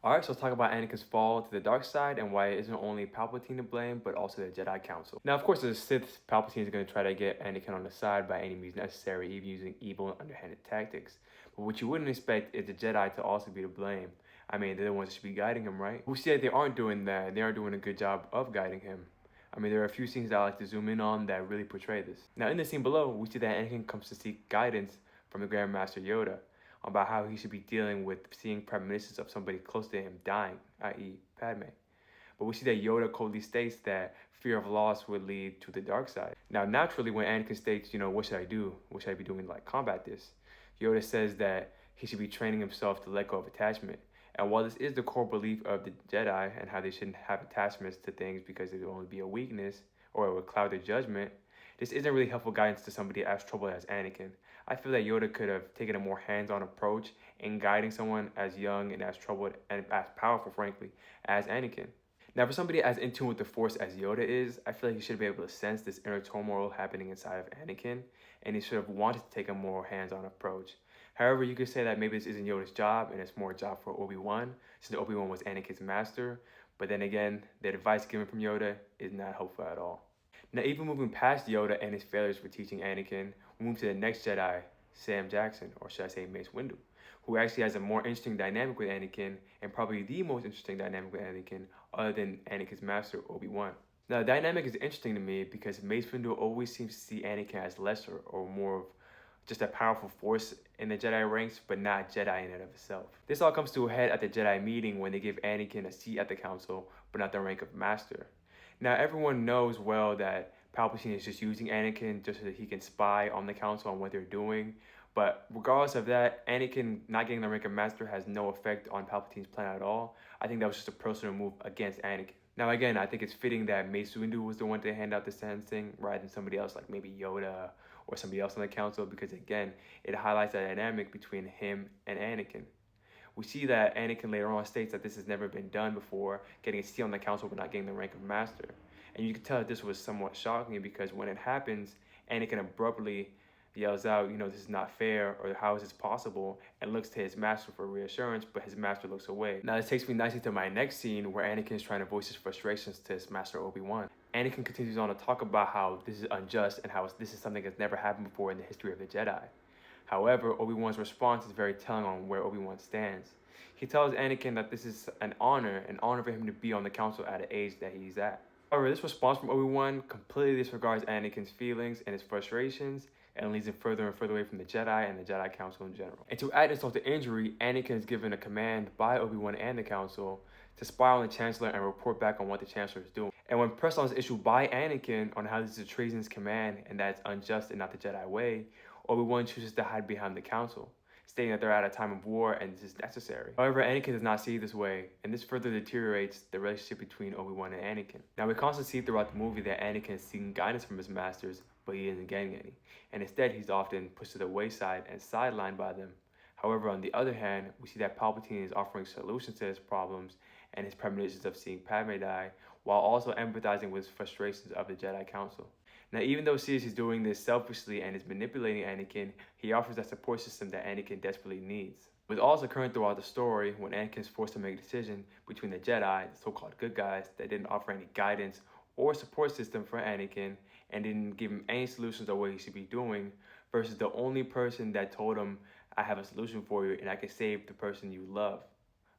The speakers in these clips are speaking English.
Alright, so let's talk about Anakin's fall to the dark side and why it isn't only Palpatine to blame, but also the Jedi Council. Now, of course, as a Sith, Palpatine is going to try to get Anakin on the side by any means necessary, even using evil and underhanded tactics. But what you wouldn't expect is the Jedi to also be to blame. I mean, they're the ones that should be guiding him, right? We see that they aren't doing that. They aren't doing a good job of guiding him. I mean, there are a few scenes that I like to zoom in on that really portray this. Now, in the scene below, we see that Anakin comes to seek guidance from the Grand Master Yoda about how he should be dealing with seeing premonitions of somebody close to him dying, i.e. Padme. But we see that Yoda coldly states that fear of loss would lead to the dark side. Now, naturally, when Anakin states, what should I do? What should I be doing to combat this? Yoda says that he should be training himself to let go of attachment. And while this is the core belief of the Jedi and how they shouldn't have attachments to things because it would only be a weakness or it would cloud their judgment, this isn't really helpful guidance to somebody as troubled as Anakin. I feel that Yoda could have taken a more hands-on approach in guiding someone as young and as troubled and as powerful, frankly, as Anakin. Now, for somebody as in tune with the Force as Yoda is, I feel like he should be able to sense this inner turmoil happening inside of Anakin, and he should have wanted to take a more hands-on approach. However, you could say that maybe this isn't Yoda's job, and it's more a job for Obi-Wan, since Obi-Wan was Anakin's master. But then again, the advice given from Yoda is not helpful at all. Now, even moving past Yoda and his failures for teaching Anakin, we move to the next Jedi, Sam Jackson, or should I say Mace Windu, who actually has a more interesting dynamic with Anakin, and probably the most interesting dynamic with Anakin, other than Anakin's master, Obi-Wan. Now, the dynamic is interesting to me because Mace Windu always seems to see Anakin as lesser or more of just a powerful force in the Jedi ranks, but not Jedi in and of itself. This all comes to a head at the Jedi meeting when they give Anakin a seat at the council, but not the rank of master. Now, everyone knows well that Palpatine is just using Anakin just so that he can spy on the council on what they're doing. But regardless of that, Anakin not getting the rank of master has no effect on Palpatine's plan at all. I think that was just a personal move against Anakin. Now, again, I think it's fitting that Mace Windu was the one to hand out the sentencing rather than somebody else like maybe Yoda or somebody else on the council, because again, it highlights that dynamic between him and Anakin. We see that Anakin later on states that this has never been done before, getting a seat on the council but not getting the rank of master. And you can tell that this was somewhat shocking because when it happens, Anakin abruptly yells out, this is not fair, or how is this possible, and looks to his master for reassurance, but his master looks away. Now, this takes me nicely to my next scene where Anakin is trying to voice his frustrations to his master Obi-Wan. Anakin continues on to talk about how this is unjust and how this is something that's never happened before in the history of the Jedi. However, Obi-Wan's response is very telling on where Obi-Wan stands. He tells Anakin that this is an honor for him to be on the council at an age that he's at. However, this response from Obi-Wan completely disregards Anakin's feelings and his frustrations and leads him further and further away from the Jedi and the Jedi Council in general. And to add insult to injury, Anakin is given a command by Obi-Wan and the Council to spy on the Chancellor and report back on what the Chancellor is doing. And when pressed on this issue by Anakin on how this is a treasonous command and that it's unjust and not the Jedi way, Obi-Wan chooses to hide behind the Council, stating that they're at a time of war and this is necessary. However, Anakin does not see it this way, and this further deteriorates the relationship between Obi-Wan and Anakin. Now, we constantly see throughout the movie that Anakin is seeking guidance from his masters, but he isn't getting any, and instead he's often pushed to the wayside and sidelined by them. However, on the other hand, we see that Palpatine is offering solutions to his problems and his premonitions of seeing Padme die, while also empathizing with his frustrations of the Jedi Council. Now, even though Sidious is doing this selfishly and is manipulating Anakin, he offers that support system that Anakin desperately needs. With all occurring throughout the story, when Anakin is forced to make a decision between the Jedi, the so-called good guys, that didn't offer any guidance or support system for Anakin and didn't give him any solutions of what he should be doing, versus the only person that told him, I have a solution for you and I can save the person you love.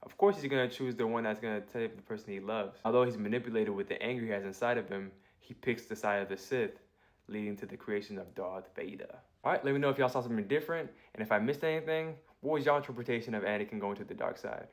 Of course, he's going to choose the one that's going to save the person he loves. Although he's manipulated with the anger he has inside of him, he picks the side of the Sith, leading to the creation of Darth Vader. Alright, let me know if y'all saw something different, and if I missed anything, what was y'all interpretation of Anakin going to the dark side?